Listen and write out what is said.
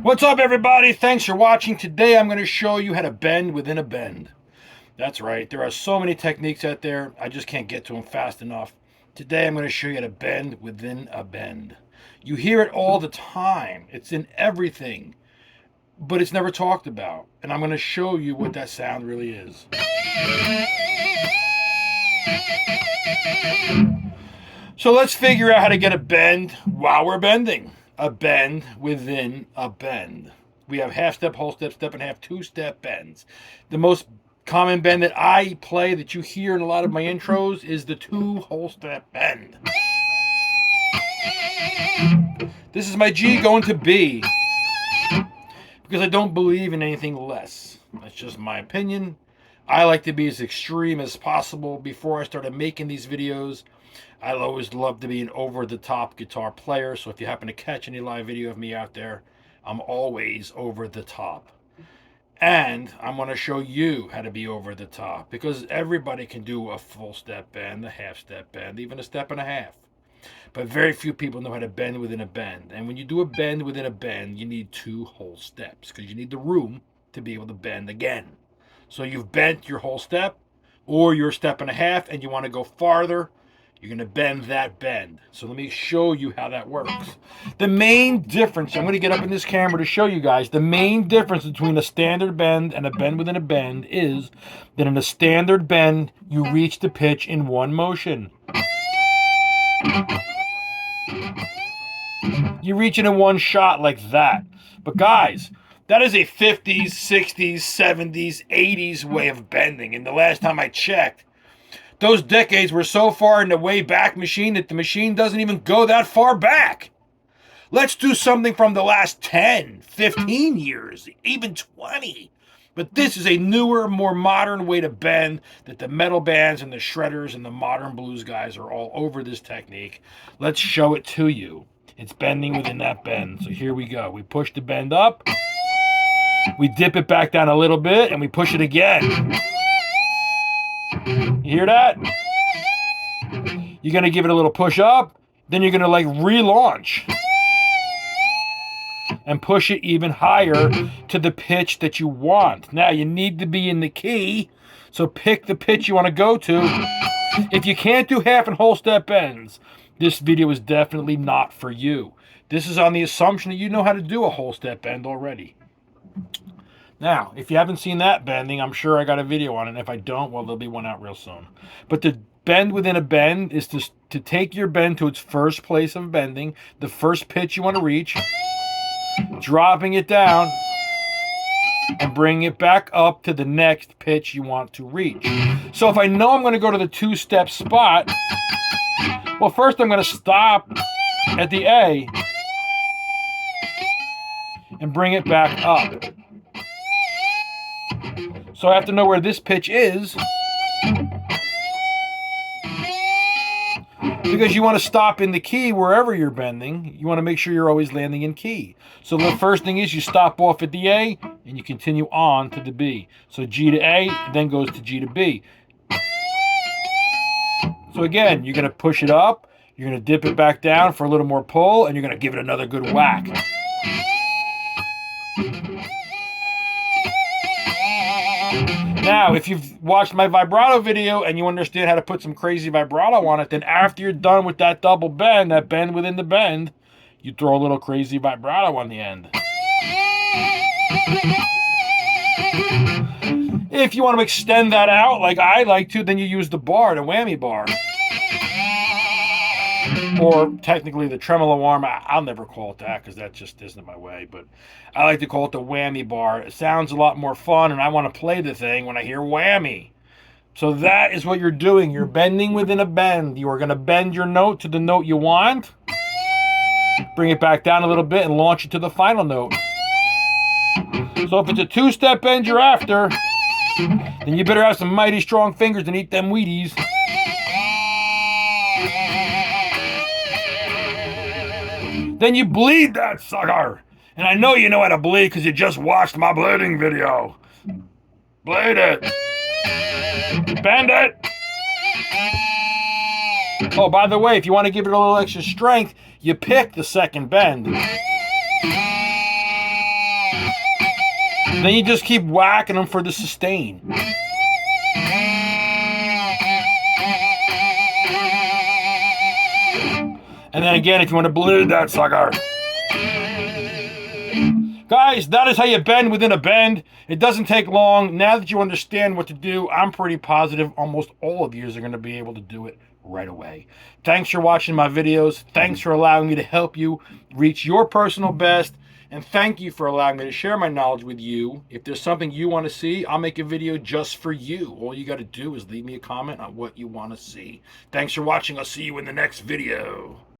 What's up, everybody? Thanks for watching. Today I'm going to show you how to bend within a bend. That's right. There are so many techniques out there. I just can't get to them fast enough. Today I'm going to show you how to bend within a bend. You hear it all the time. It's in everything, but it's never talked about. And I'm going to show you what that sound really is. So let's figure out how to get a bend while we're bending. A bend within a bend. We have half step, whole step, step and half, two-step bends. The most common bend that I play that you hear in a lot of my intros is the two whole step bend. This is my G going to B because I don't believe in anything less. That's just my opinion. I like to be as extreme as possible. Before I started making these videos, I always loved to be an over-the-top guitar player. So if you happen to catch any live video of me out there, I'm always over the top. And I'm going to show you how to be over the top, because everybody can do a full step bend, a half step bend, even a step and a half. But very few people know how to bend within a bend. And when you do a bend within a bend, you need two whole steps because you need the room to be able to bend again. So you've bent your whole step or your step and a half and you want to go farther, you're going to bend that bend. So let me show you how that works. The main difference, I'm going to get up in this camera to show you guys, the main difference between a standard bend and a bend within a bend is that in a standard bend, you reach the pitch in one motion. You reach it in one shot like that. But guys, that is a 50s, 60s, 70s, 80s way of bending. And the last time I checked, those decades were so far in the way back machine that the machine doesn't even go that far back. Let's do something from the last 10, 15 years, even 20. But this is a newer, more modern way to bend that the metal bands and the shredders and the modern blues guys are all over this technique. Let's show it to you. It's bending within that bend. So here we go. We push the bend up. We dip it back down a little bit and we push it again. You hear that? You're going to give it a little push up. Then you're going to like relaunch. And push it even higher to the pitch that you want. Now, you need to be in the key, so pick the pitch you want to go to. If you can't do half and whole step bends, this video is definitely not for you. This is on the assumption that you know how to do a whole step bend already. Now, if you haven't seen that bending, I'm sure I got a video on it. And if I don't, well, there'll be one out real soon. But the bend within a bend is to take your bend to its first place of bending, the first pitch you want to reach, dropping it down and bring it back up to the next pitch you want to reach. So if I know I'm going to go to the two-step spot, well, first I'm going to stop at the A and bring it back up. So I have to know where this pitch is, because you want to stop in the key wherever you're bending. You want to make sure you're always landing in key. So the first thing is you stop off at the A and you continue on to the B. So G to A, then goes to G to B. So again, you're going to push it up, you're going to dip it back down for a little more pull, and you're going to give it another good whack. Now, if you've watched my vibrato video and you understand how to put some crazy vibrato on it, then after you're done with that double bend, that bend within the bend, you throw a little crazy vibrato on the end. If you want to extend that out like I like to, then you use the bar, the whammy bar. Or technically the tremolo arm. I'll never call it that because that just isn't my way. But I like to call it the whammy bar. It sounds a lot more fun, and I want to play the thing when I hear whammy. So that is what you're doing. You're bending within a bend. You are going to bend your note to the note you want. Bring it back down a little bit and launch it to the final note. So if it's a two-step bend you're after, then you better have some mighty strong fingers and eat them Wheaties. Then you bleed that sucker. And I know you know how to bleed because you just watched my bleeding video. Bleed it. Bend it. Oh, by the way, if you want to give it a little extra strength, you pick the second bend. Then you just keep whacking them for the sustain. And then again, if you want to bleed that sucker. Guys, that is how you bend within a bend. It doesn't take long. Now that you understand what to do, I'm pretty positive almost all of you are going to be able to do it right away. Thanks for watching my videos. Thanks for allowing me to help you reach your personal best. And thank you for allowing me to share my knowledge with you. If there's something you want to see, I'll make a video just for you. All you got to do is leave me a comment on what you want to see. Thanks for watching. I'll see you in the next video.